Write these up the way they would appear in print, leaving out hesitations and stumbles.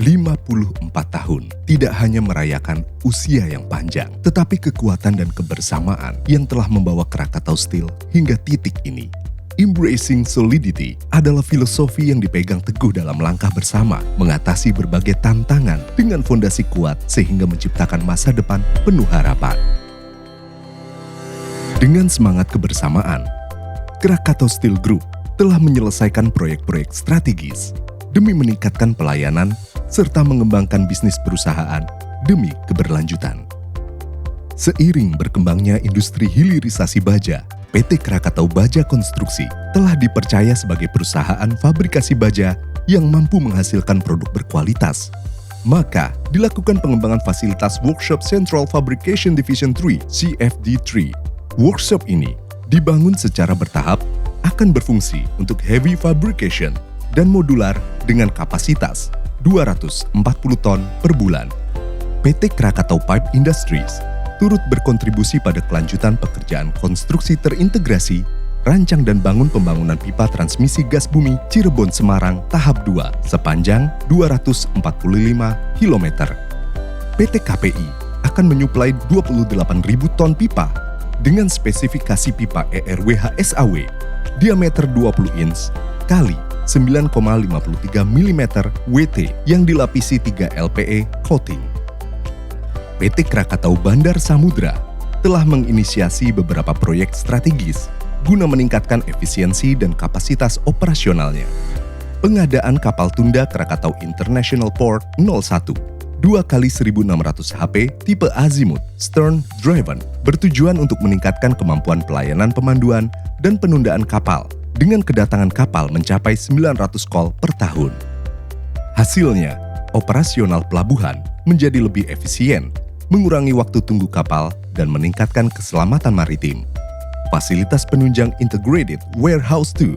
54 tahun tidak hanya merayakan usia yang panjang, tetapi kekuatan dan kebersamaan yang telah membawa Krakatau Steel hingga titik ini. Embracing Solidity adalah filosofi yang dipegang teguh dalam langkah bersama mengatasi berbagai tantangan dengan fondasi kuat sehingga menciptakan masa depan penuh harapan. Dengan semangat kebersamaan, Krakatau Steel Group telah menyelesaikan proyek-proyek strategis demi meningkatkan pelayanan serta mengembangkan bisnis perusahaan demi keberlanjutan. Seiring berkembangnya industri hilirisasi baja, PT Krakatau Baja Konstruksi telah dipercaya sebagai perusahaan fabrikasi baja yang mampu menghasilkan produk berkualitas. Maka, dilakukan pengembangan fasilitas Workshop Central Fabrication Division 3 (CFD3). Workshop ini dibangun secara bertahap, akan berfungsi untuk heavy fabrication dan modular dengan kapasitas 240 ton per bulan. PT Krakatau Pipe Industries turut berkontribusi pada kelanjutan pekerjaan konstruksi terintegrasi, rancang dan bangun pembangunan pipa transmisi gas bumi Cirebon Semarang tahap 2 sepanjang 245 km. PT KPI akan menyuplai 28.000 ton pipa dengan spesifikasi pipa ERWH SAW diameter 20 inch kali 9,53 mm WT yang dilapisi 3 LPE coating. PT Krakatau Bandar Samudra telah menginisiasi beberapa proyek strategis guna meningkatkan efisiensi dan kapasitas operasionalnya. Pengadaan kapal tunda Krakatau International Port 01 2x1600 HP tipe Azimuth Stern Driven bertujuan untuk meningkatkan kemampuan pelayanan pemanduan dan penundaan kapal dengan kedatangan kapal mencapai 900 kol per tahun. Hasilnya, operasional pelabuhan menjadi lebih efisien, mengurangi waktu tunggu kapal, dan meningkatkan keselamatan maritim. Fasilitas penunjang Integrated Warehouse 2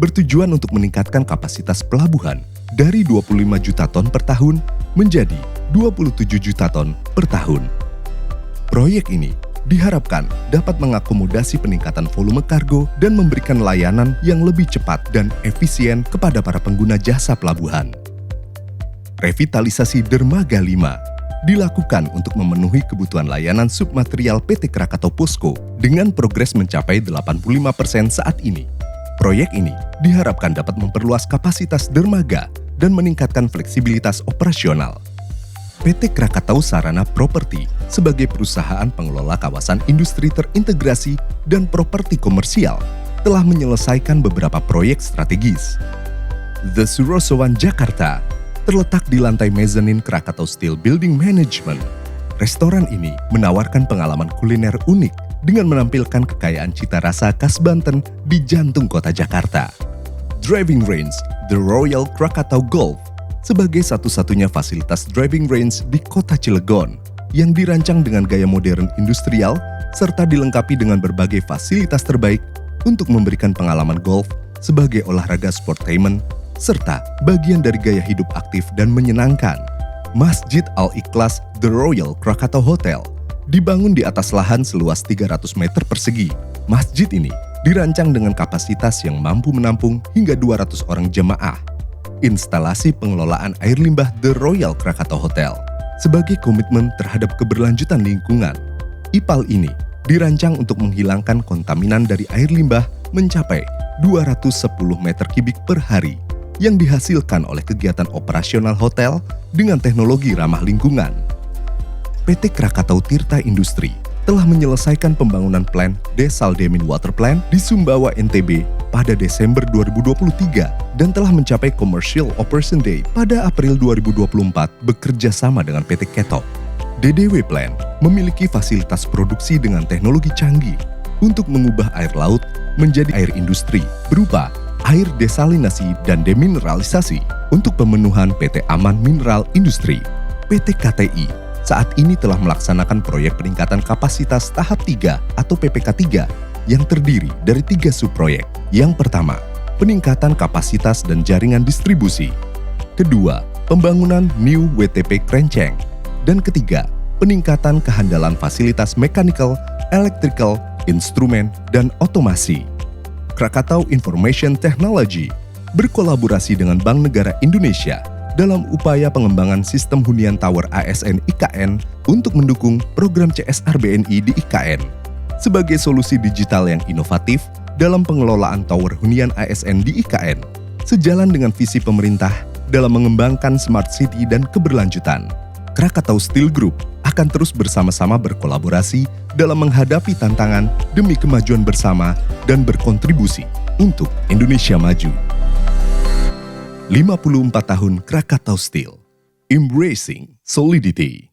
bertujuan untuk meningkatkan kapasitas pelabuhan dari 25 juta ton per tahun menjadi 27 juta ton per tahun. Proyek ini diharapkan dapat mengakomodasi peningkatan volume kargo dan memberikan layanan yang lebih cepat dan efisien kepada para pengguna jasa pelabuhan. Revitalisasi Dermaga 5 dilakukan untuk memenuhi kebutuhan layanan submaterial PT Krakatau Posko dengan progres mencapai 85% saat ini. Proyek ini diharapkan dapat memperluas kapasitas dermaga dan meningkatkan fleksibilitas operasional. PT Krakatau Sarana Properti sebagai perusahaan pengelola kawasan industri terintegrasi dan properti komersial telah menyelesaikan beberapa proyek strategis. The Surosowan Jakarta terletak di lantai mezanin Krakatau Steel Building Management. Restoran ini menawarkan pengalaman kuliner unik dengan menampilkan kekayaan cita rasa khas Banten di jantung kota Jakarta. Driving Range The Royal Krakatau Golf sebagai satu-satunya fasilitas driving range di kota Cilegon yang dirancang dengan gaya modern industrial serta dilengkapi dengan berbagai fasilitas terbaik untuk memberikan pengalaman golf sebagai olahraga sportainment serta bagian dari gaya hidup aktif dan menyenangkan. Masjid Al-Ikhlas The Royal Krakatau Hotel dibangun di atas lahan seluas 300 meter persegi. Masjid ini dirancang dengan kapasitas yang mampu menampung hingga 200 orang jemaah. Instalasi pengelolaan air limbah The Royal Krakatau Hotel sebagai komitmen terhadap keberlanjutan lingkungan. IPAL ini dirancang untuk menghilangkan kontaminan dari air limbah mencapai 210 meter kubik per hari yang dihasilkan oleh kegiatan operasional hotel dengan teknologi ramah lingkungan. PT Krakatau Tirta Industri telah menyelesaikan pembangunan plant Desaldemin Water Plant di Sumbawa, NTB pada Desember 2023 dan telah mencapai Commercial Operation Date pada April 2024 bekerja sama dengan PT Ketok. DDW Plant memiliki fasilitas produksi dengan teknologi canggih untuk mengubah air laut menjadi air industri berupa air desalinasi dan demineralisasi untuk pemenuhan PT Aman Mineral Industri. PT KTI saat ini telah melaksanakan proyek peningkatan kapasitas tahap 3 atau PPK 3 yang terdiri dari 3 subproyek. Yang pertama, peningkatan kapasitas dan jaringan distribusi. Kedua, pembangunan New WTP Krenceng. Dan ketiga, peningkatan kehandalan fasilitas mechanical, electrical, instrumen, dan otomasi. Krakatau Information Technology berkolaborasi dengan Bank Negara Indonesia dalam upaya pengembangan sistem hunian tower ASN IKN untuk mendukung program CSR BNI di IKN sebagai solusi digital yang inovatif dalam pengelolaan tower hunian ASN di IKN, sejalan dengan visi pemerintah dalam mengembangkan smart city dan keberlanjutan. Krakatau Steel Group akan terus bersama-sama berkolaborasi dalam menghadapi tantangan demi kemajuan bersama dan berkontribusi untuk Indonesia maju. 54 tahun Krakatau Steel, embracing solidity.